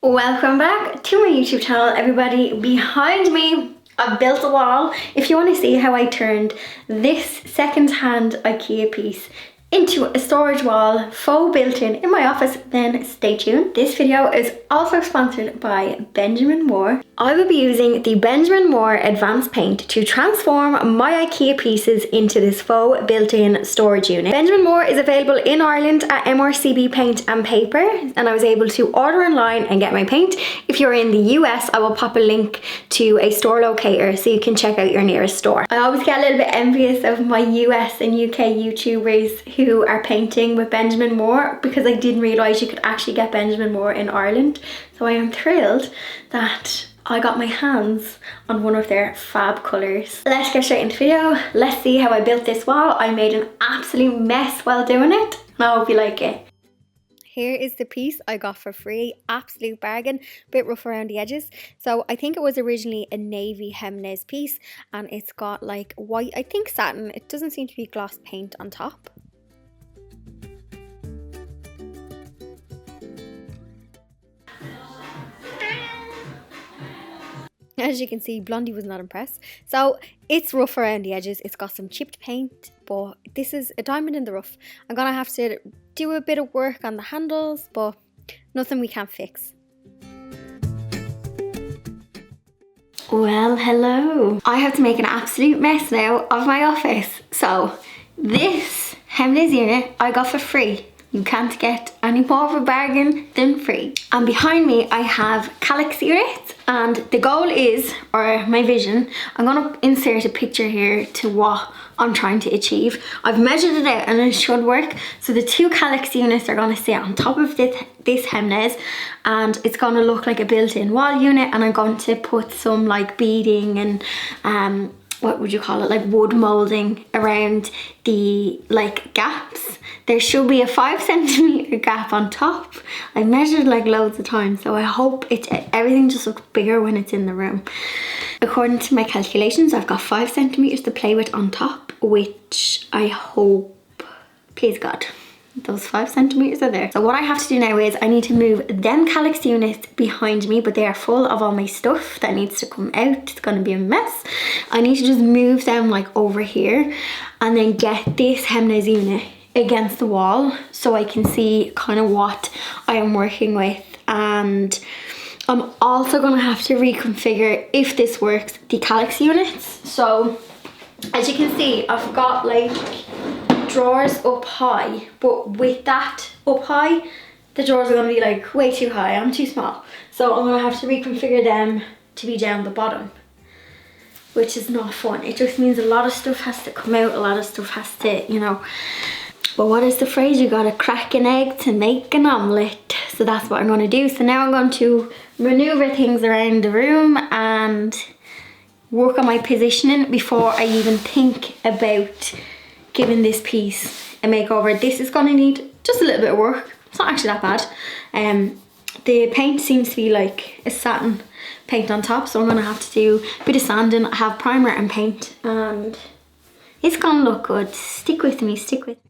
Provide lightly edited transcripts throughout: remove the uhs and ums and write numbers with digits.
Welcome back to my YouTube channel, everybody. Behind me, I've built a wall. If you want to see how I turned this second-hand IKEA piece into a storage wall, faux built-in my office, then stay tuned. This video is also sponsored by Benjamin Moore. I will be using the Benjamin Moore Advanced Paint to transform my IKEA pieces into this faux built-in storage unit. Benjamin Moore is available in Ireland at MRCB Paints and Paper, and I was able to order online and get my paint. If you're in the US, I will pop a link to a store locator so you can check out your nearest store. I always get a little bit envious of my US and UK YouTubers who are painting with Benjamin Moore, because I didn't realise you could actually get Benjamin Moore in Ireland. So I am thrilled that I got my hands on one of their fab colours. Let's get straight into the video. Let's see how I built this wall. I made an absolute mess while doing it, and I hope you like it. Here is the piece I got for free, absolute bargain, bit rough around the edges. So I think it was originally a navy Hemnes piece, and it's got like white, I think satin. It doesn't seem to be gloss paint on top. As you can see, Blondie was not impressed. So it's rough around the edges. It's got some chipped paint, but this is a diamond in the rough. I'm gonna have to do a bit of work on the handles, but nothing we can't fix. Well, hello. I have to make an absolute mess now of my office. So this Hemnes unit I got for free. You can't get any more of a bargain than free. And behind me I have Kallax units, and the goal is, or my vision, I'm gonna insert a picture here to what I'm trying to achieve. I've measured it out and it should work. So the two Kallax units are gonna sit on top of this Hemnes, and it's gonna look like a built-in wall unit, and I'm going to put some like beading and what would you call it, like wood moulding around the like gaps. There should be a 5 centimeter gap on top. I measured like loads of times, so I hope everything just looks bigger when it's in the room. According to my calculations, I've got 5 centimeters to play with on top, which I hope, please God, those 5 centimeters are there. So what I have to do now is I need to move them Kallax units behind me, but they are full of all my stuff that needs to come out. It's gonna be a mess. I need to just move them like over here and then get this Hemnes unit against the wall so I can see kind of what I am working with. And I'm also gonna have to reconfigure, if this works, the Kallax units. So as you can see, I've got like drawers up high, but with that up high, the drawers are going to be like way too high. I'm too small, so I'm going to have to reconfigure them to be down the bottom, which is not fun. It just means a lot of stuff has to come out, a lot of stuff has to, you know, but what is the phrase? You gotta crack an egg to make an omelette. So that's what I'm going to do. So now I'm going to maneuver things around the room and work on my positioning before I even think about giving this piece a makeover. This is gonna need just a little bit of work. It's not actually that bad. The paint seems to be like a satin paint on top, so I'm gonna have to do a bit of sanding. I have primer and paint, and it's gonna look good. Stick with me, stick with me.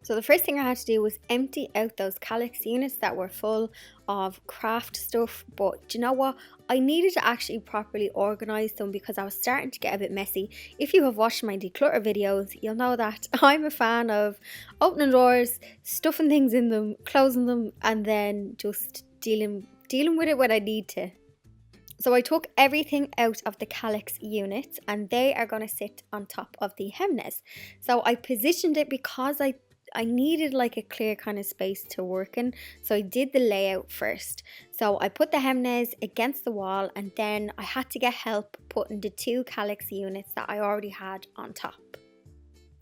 So the first thing I had to do was empty out those Kallax units that were full of craft stuff. But do you know what? I needed to actually properly organise them because I was starting to get a bit messy. If you have watched my declutter videos, you'll know that I'm a fan of opening drawers, stuffing things in them, closing them, and then just dealing with it when I need to. So I took everything out of the Kallax units, and they are going to sit on top of the Hemnes. So I positioned it because I needed like a clear kind of space to work in, so I did the layout first. So I put the Hemnes against the wall, and then I had to get help putting the two Kallax units that I already had on top.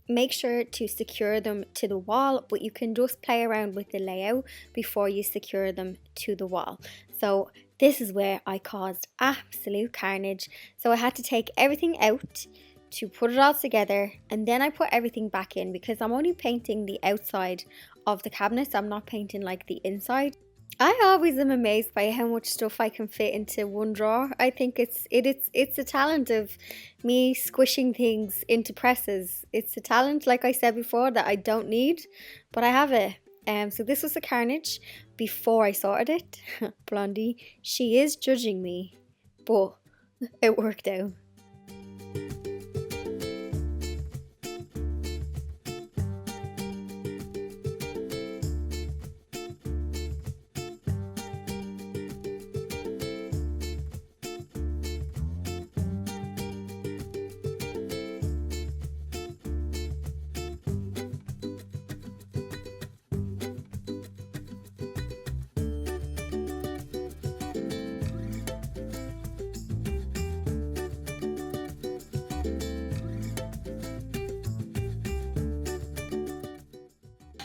Make sure to secure them to the wall, but you can just play around with the layout before you secure them to the wall. So this is where I caused absolute carnage. So I had to take everything out to put it all together, and then I put everything back in because I'm only painting the outside of the cabinets. I'm not painting like the inside. I always am amazed by how much stuff I can fit into one drawer. I think it's a talent of me squishing things into presses. It's a talent, like I said before, that I don't need, but I have it. So this was the carnage before I sorted it. Blondie, she is judging me, but it worked out.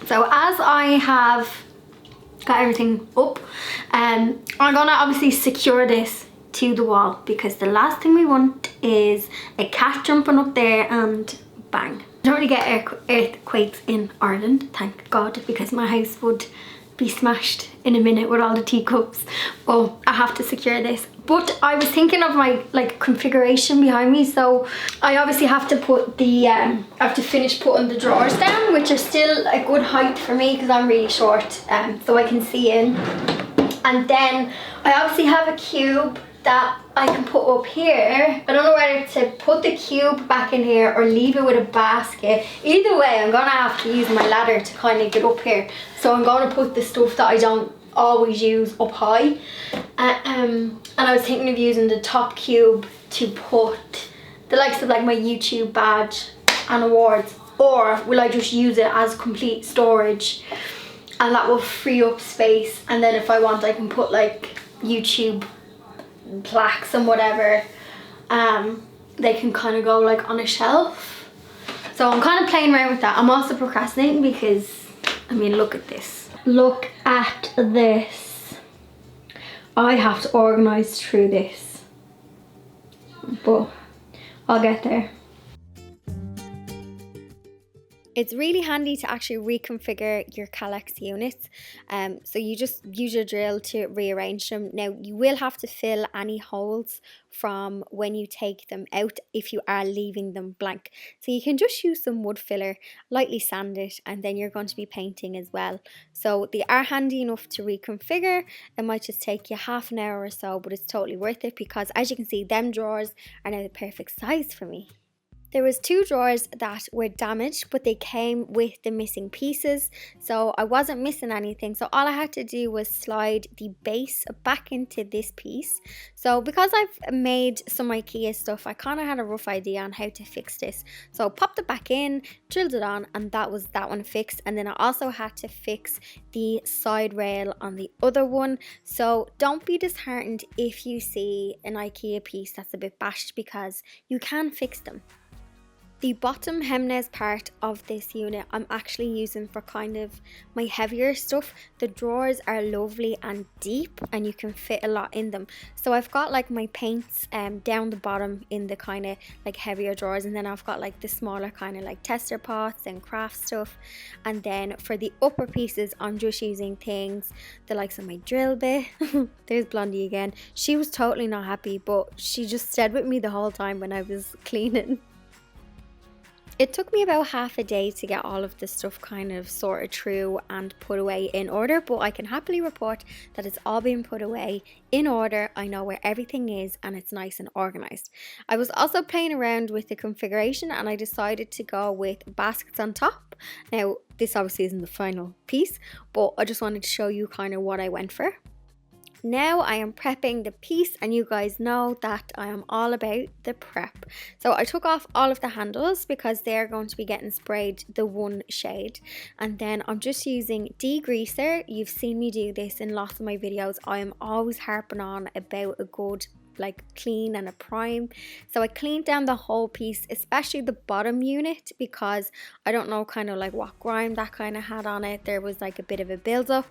So as I have got everything up, I'm gonna obviously secure this to the wall, because the last thing we want is a cat jumping up there and bang. I don't really get earthquakes in Ireland, thank God, because my house would be smashed in a minute with all the teacups. Well, I have to secure this. But I was thinking of my configuration behind me, so I obviously have to put the I have to finish putting the drawers down, which are still a good height for me because I'm really short, so I can see in. And then I obviously have a cube that I can put up here. I don't know whether to put the cube back in here or leave it with a basket. Either way, I'm gonna have to use my ladder to kind of get up here. So I'm gonna put the stuff that I don't always use up high. And I was thinking of using the top cube to put the likes of my YouTube badge and awards, or will I just use it as complete storage, and that will free up space, and then if I want I can put YouTube plaques and whatever, they can kind of go on a shelf. So I'm kind of playing around with that. I'm also procrastinating because, I mean, look at this. Look at this. I have to organise through this, but I'll get there. It's really handy to actually reconfigure your Kallax units. So you just use your drill to rearrange them. Now you will have to fill any holes from when you take them out if you are leaving them blank. So you can just use some wood filler, lightly sand it, and then you're going to be painting as well. So they are handy enough to reconfigure. It might just take you half an hour or so, but it's totally worth it because, as you can see, them drawers are now the perfect size for me. There was 2 drawers that were damaged, but they came with the missing pieces, so I wasn't missing anything. So all I had to do was slide the base back into this piece. So because I've made some IKEA stuff, I kind of had a rough idea on how to fix this. So I popped it back in, drilled it on, and that was that one fixed. And then I also had to fix the side rail on the other one. So don't be disheartened if you see an IKEA piece that's a bit bashed, because you can fix them. The bottom Hemnes part of this unit I'm actually using for kind of my heavier stuff. The drawers are lovely and deep and you can fit a lot in them. So I've got my paints down the bottom in the kind of heavier drawers, and then I've got the smaller kind of tester pots and craft stuff. And then for the upper pieces I'm just using things the likes of my drill bit. There's Blondie again. She was totally not happy, but she just stayed with me the whole time when I was cleaning. It took me about half a day to get all of the stuff kind of sorted through and put away in order, but I can happily report that it's all been put away in order. I know where everything is and it's nice and organized. I was also playing around with the configuration and I decided to go with baskets on top. Now, this obviously isn't the final piece, but I just wanted to show you kind of what I went for. Now I am prepping the piece, and you guys know that I am all about the prep. So I took off all of the handles because they're going to be getting sprayed the one shade, and then I'm just using degreaser. You've seen me do this in lots of my videos. I am always harping on about a good clean and a prime. So I cleaned down the whole piece, especially the bottom unit, because I don't know kind of what grime that kind of had on it. There was a bit of a build up.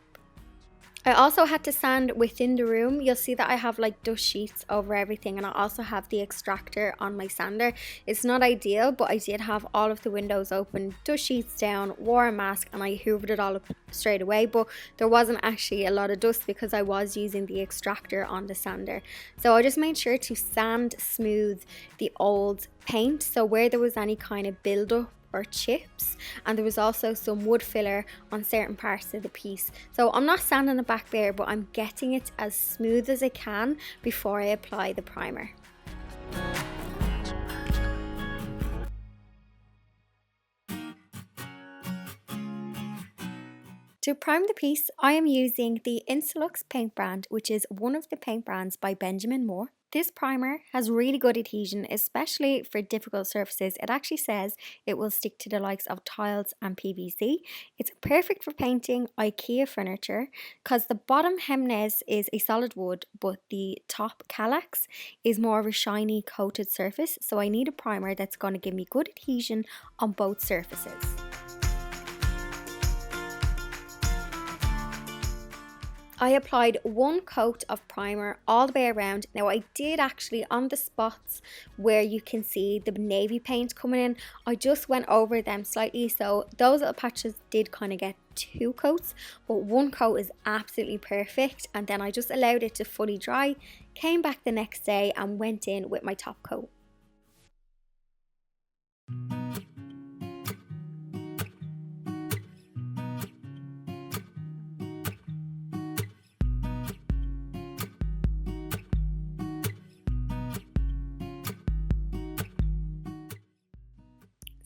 I also had to sand within the room. You'll see that I have dust sheets over everything, and I also have the extractor on my sander. It's not ideal, but I did have all of the windows open, dust sheets down, wore a mask, and I hoovered it all up straight away. But there wasn't actually a lot of dust because I was using the extractor on the sander. So I just made sure to sand smooth the old paint, so where there was any kind of build up or chips, and there was also some wood filler on certain parts of the piece. So I'm not sanding it back bare, but I'm getting it as smooth as I can before I apply the primer. To prime the piece, I am using the INSL-X paint brand, which is one of the paint brands by Benjamin Moore. This primer has really good adhesion, especially for difficult surfaces. It actually says it will stick to the likes of tiles and PVC. It's perfect for painting Ikea furniture because the bottom Hemnes is a solid wood, but the top Kallax is more of a shiny coated surface. So I need a primer that's going to give me good adhesion on both surfaces. I applied one coat of primer all the way around. Now I did actually, on the spots where you can see the navy paint coming in, I just went over them slightly, so those little patches did kind of get 2 coats, but 1 coat is absolutely perfect. And then I just allowed it to fully dry, came back the next day and went in with my top coat.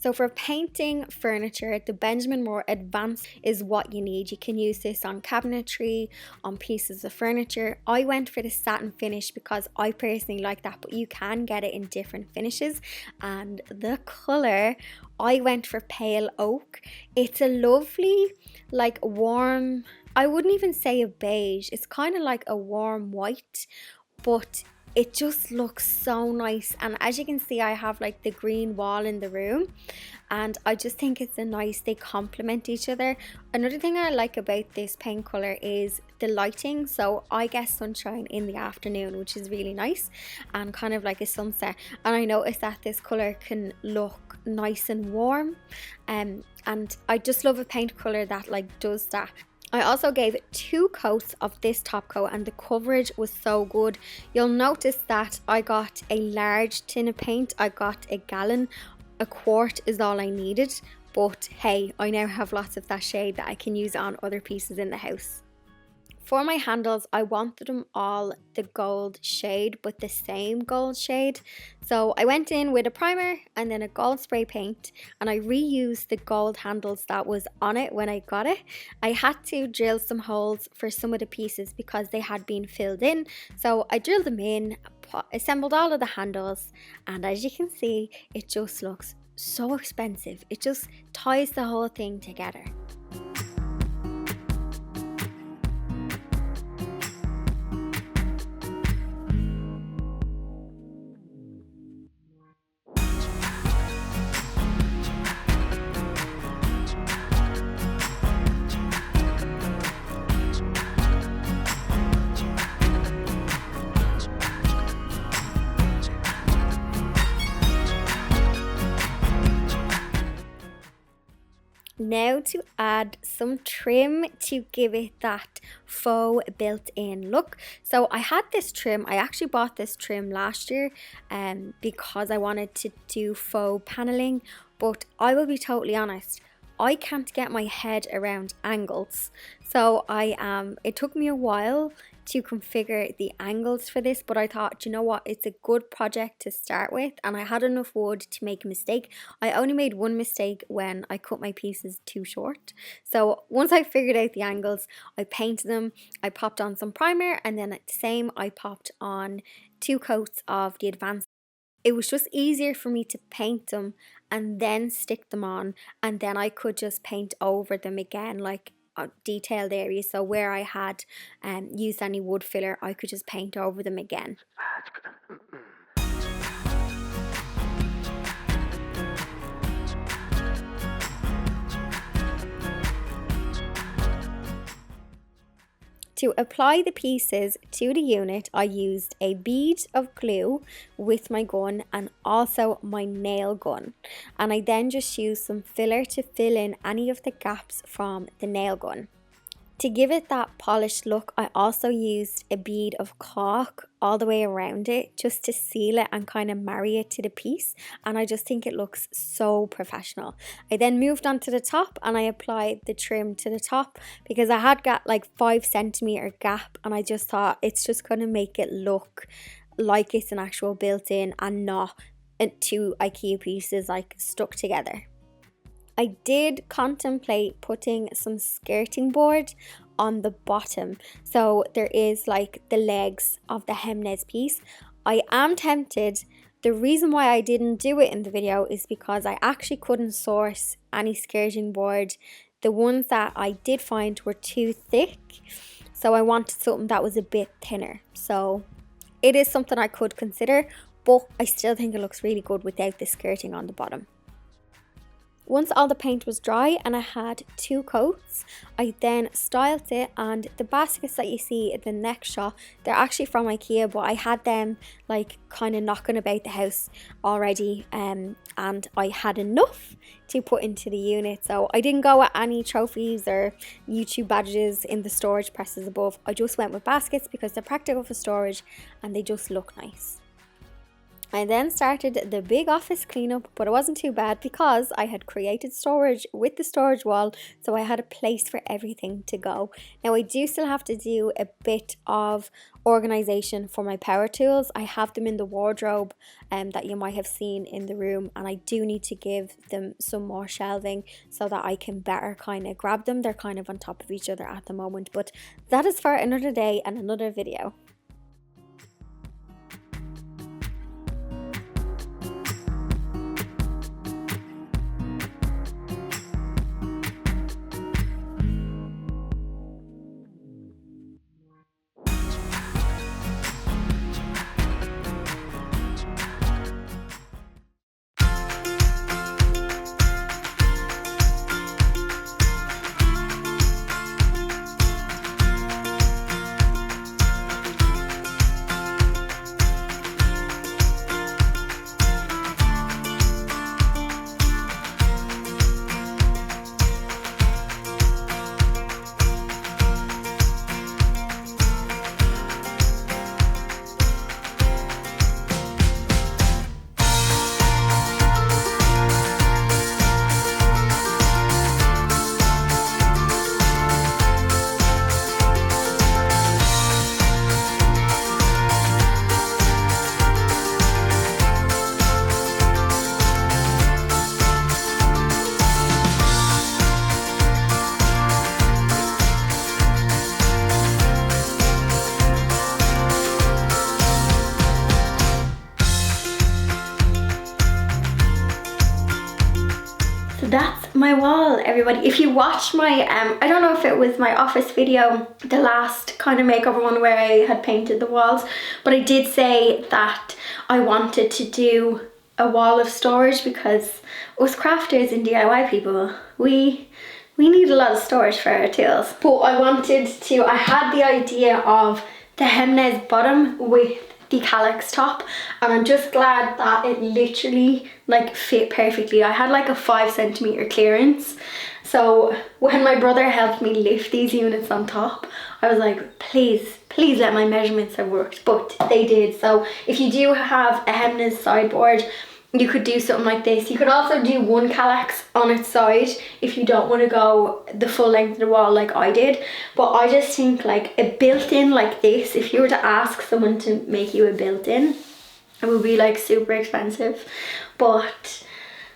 So for painting furniture, the Benjamin Moore Advanced is what you need. You can use this on cabinetry, on pieces of furniture. I went for the satin finish because I personally like that, but you can get it in different finishes. And the colour, I went for pale oak. It's a lovely, like warm, I wouldn't even say a beige. It's kind of like a warm white, but it just looks so nice. And as you can see, I have like the green wall in the room, and I just think it's a nice, they complement each other. Another thing I like about this paint color is the lighting. So I get sunshine in the afternoon, which is really nice, and kind of like a sunset. And I noticed that this color can look nice and warm, and I just love a paint color that like does that. I also gave 2 coats of this top coat and the coverage was so good. You'll notice that I got a large tin of paint. I got a gallon. A quart is all I needed, but hey, I now have lots of that shade that I can use on other pieces in the house. For my handles, I wanted them all the gold shade, but the same gold shade. So I went in with a primer and then a gold spray paint, and I reused the gold handles that was on it when I got it. I had to drill some holes for some of the pieces because they had been filled in. So I drilled them in, assembled all of the handles, and as you can see, it just looks so expensive. It just ties the whole thing together. Now to add some trim to give it that faux built-in look. So I had this trim, I actually bought this trim last year because I wanted to do faux paneling, but I will be totally honest, I can't get my head around angles. So it took me a while to configure the angles for this, but I thought, you know what, it's a good project to start with, and I had enough wood to make a mistake. I only made one mistake when I cut my pieces too short. So once I figured out the angles, I painted them, I popped on some primer, and then at the same I popped on 2 coats of the Advanced. It was just easier for me to paint them and then stick them on, and then I could just paint over them again, like detailed areas. So where I had used any wood filler, I could just paint over them again. To apply the pieces to the unit, I used a bead of glue with my gun and also my nail gun. And I then just used some filler to fill in any of the gaps from the nail gun. To give it that polished look, I also used a bead of caulk all the way around it just to seal it and kind of marry it to the piece, and I just think it looks so professional. I then moved on to the top and I applied the trim to the top because I had got like 5 centimeter gap, and I just thought it's just going to make it look like it's an actual built-in and not two IKEA pieces like stuck together. I did contemplate putting some skirting board on the bottom, so there is like the legs of the Hemnes piece. I am tempted. The reason why I didn't do it in the video is because I actually couldn't source any skirting board. The ones that I did find were too thick, so I wanted something that was a bit thinner. So it is something I could consider, but I still think it looks really good without the skirting on the bottom. Once all the paint was dry and I had 2 coats, I then styled it, and the baskets that you see in the next shot, they're actually from IKEA, but I had them like kind of knocking about the house already, and I had enough to put into the unit. So I didn't go with any trophies or YouTube badges in the storage presses above. I just went with baskets because they're practical for storage and they just look nice. I then started the big office cleanup, but it wasn't too bad because I had created storage with the storage wall, so I had a place for everything to go. Now I do still have to do a bit of organization for my power tools. I have them in the wardrobe that you might have seen in the room, and I do need to give them some more shelving so that I can better kind of grab them. They're kind of on top of each other at the moment, but that is for another day and another video. That's my wall, everybody. If you watched my I don't know if it was my office video, the last kind of makeover one where I had painted the walls, but I did say that I wanted to do a wall of storage because us crafters and DIY people, we need a lot of storage for our tools. But I had the idea of the Hemnes bottom with the Kallax top, and I'm just glad that it literally like fit perfectly. I had like a 5 centimeter clearance, so when my brother helped me lift these units on top, I was like, please let my measurements have worked, but they did. So if you do have a Hemnes sideboard, you could do something like this. You could also do one Kallax on its side if you don't want to go the full length of the wall like I did. But I just think like a built-in like this, if you were to ask someone to make you a built-in, it would be like super expensive. But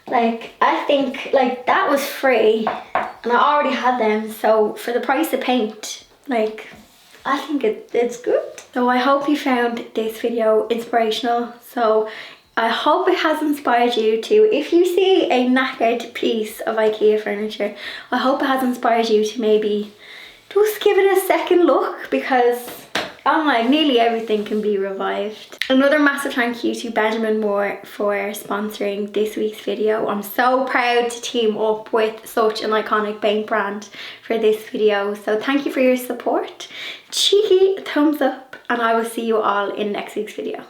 like I think like that was free and I already had them, so for the price of paint, like I think it's good. So I hope you found this video inspirational. So I hope it has inspired you to, if you see a knackered piece of IKEA furniture, I hope it has inspired you to maybe just give it a second look, because oh my, nearly everything can be revived. Another massive thank you to Benjamin Moore for sponsoring this week's video. I'm so proud to team up with such an iconic paint brand for this video. So thank you for your support. Cheeky thumbs up, and I will see you all in next week's video.